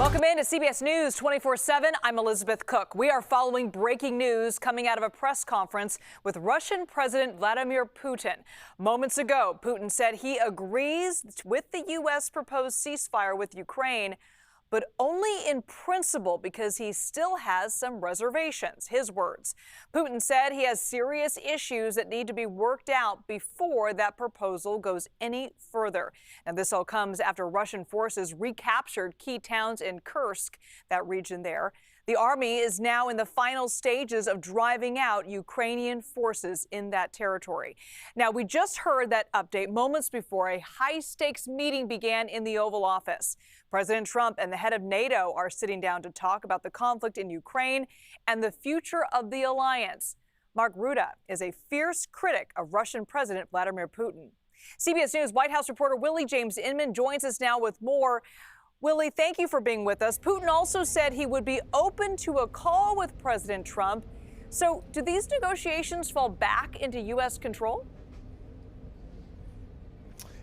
Welcome in to CBS News 24/7. I'm Elizabeth Cook. We are following breaking news coming out of a press conference with Russian President Vladimir Putin. Moments ago, Putin said he agrees with the U.S. proposed ceasefire with Ukraine, but only in principle because he still has some reservations. His words. Putin said he has serious issues that need to be worked out before that proposal goes any further. And this all comes after Russian forces recaptured key towns in Kursk, that region there. The army is now in the final stages of driving out Ukrainian forces in that territory. Now, we just heard that update moments before a high-stakes meeting began in the Oval Office. President Trump and the head of NATO are sitting down to talk about the conflict in Ukraine and the future of the alliance. Mark Rutte is a fierce critic of Russian President Vladimir Putin. CBS News White House reporter Willie James Inman joins us now with more. Willie, thank you for being with us. Putin also said he would be open to a call with President Trump. So do these negotiations fall back into U.S. control?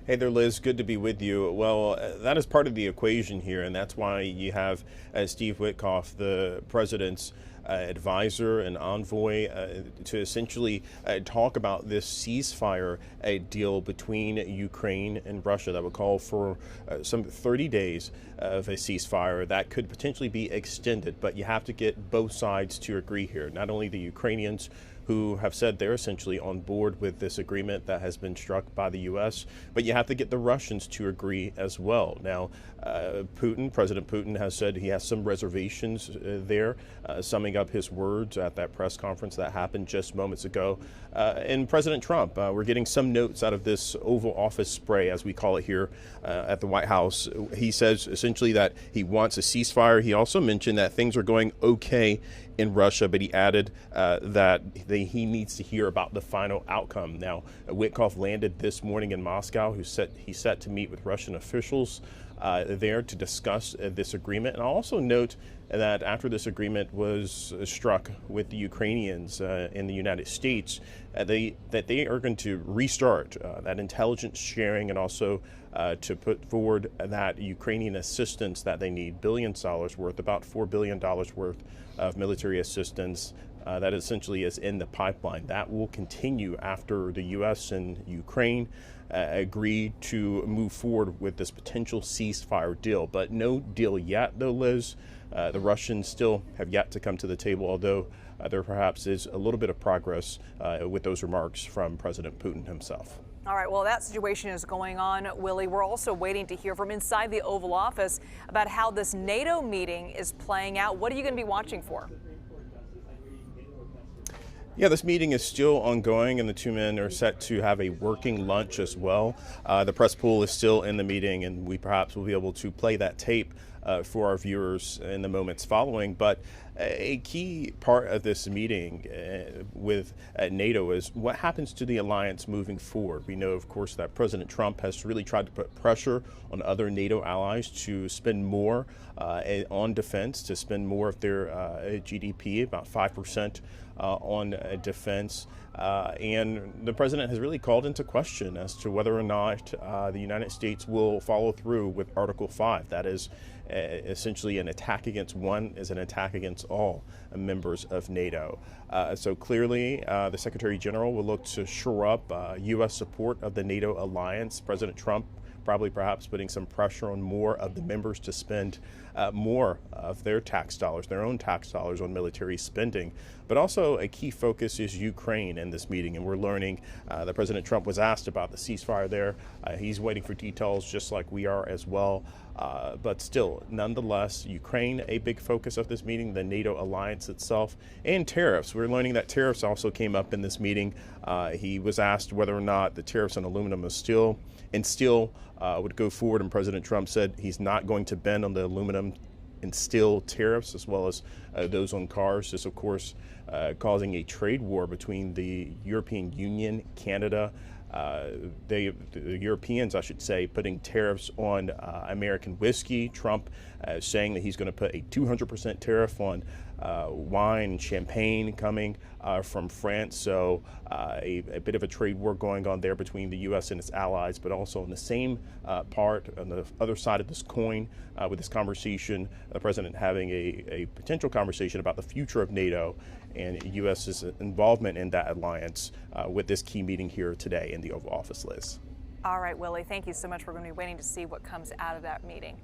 Hey there, Liz. Good to be with you. Well, that is part of the equation here, and that's why you have Steve Witkoff, the president's advisor and envoy, to essentially talk about this ceasefire deal between Ukraine and Russia that would call for some 30 days of a ceasefire that could potentially be extended. But you have to get both sides to agree here, not only the Ukrainians, who have said they're essentially on board with this agreement that has been struck by the U.S., but you have to get the Russians to agree as well. Now, President Putin has said he has some reservations there, summing up his words at that press conference that happened just moments ago. And President Trump, we're getting some notes out of this Oval Office spray, as we call it here at the White House. He says essentially that he wants a ceasefire. He also mentioned that things are going okay in Russia, but he added that he needs to hear about the final outcome. Now, Witkoff landed this morning in Moscow. He's set to meet with Russian officials there to discuss this agreement. And I'll also note that after this agreement was struck with the Ukrainians in the United States, that they are going to restart that intelligence sharing and also to put forward that Ukrainian assistance that they need, billions of dollars worth, about $4 billion worth of military assistance that essentially is in the pipeline. That will continue after the U.S. and Ukraine agree to move forward with this potential ceasefire deal. But no deal yet, though, Liz. The Russians still have yet to come to the table, although there perhaps is a little bit of progress with those remarks from President Putin himself. All right, well, that situation is going on, Willie. We're also waiting to hear from inside the Oval Office about how this NATO meeting is playing out. What are you going to be watching for? Yeah, this meeting is still ongoing, and the two men are set to have a working lunch as well. The press pool is still in the meeting, and we perhaps will be able to play that tape for our viewers in the moments following. But a key part of this meeting with NATO is what happens to the alliance moving forward. We know, of course, that President Trump has really tried to put pressure on other NATO allies to spend more on defense, to spend more of their GDP, about 5%. On defense, and the president has really called into question as to whether or not the United States will follow through with Article 5. That is essentially an attack against one is an attack against all members of NATO. So clearly, the Secretary General will look to shore up U.S. support of the NATO alliance. President Trump probably perhaps putting some pressure on more of the members to spend more of their tax dollars, their own tax dollars, on military spending. But also a key focus is Ukraine in this meeting, and we're learning that President Trump was asked about the ceasefire there. He's waiting for details just like we are as well. But still, nonetheless, Ukraine, a big focus of this meeting, the NATO alliance itself, and tariffs. We're learning that tariffs also came up in this meeting. He was asked whether or not the tariffs on aluminum and steel would go forward, and President Trump said he's not going to bend on the aluminum and steel tariffs, as well as those on cars. This, of course, causing a trade war between the European Union, Canada, the Europeans, I should say, putting tariffs on American whiskey. Trump saying that he's going to put a 200% tariff on wine and champagne coming from France. So a bit of a trade war going on there between the U.S. and its allies, but also on the same part, on the other side of this coin, with this conversation, the president having a potential conversation about the future of NATO and U.S.'s involvement in that alliance with this key meeting here today in the Oval Office, Liz. All right, Willie, thank you so much. We're going to be waiting to see what comes out of that meeting.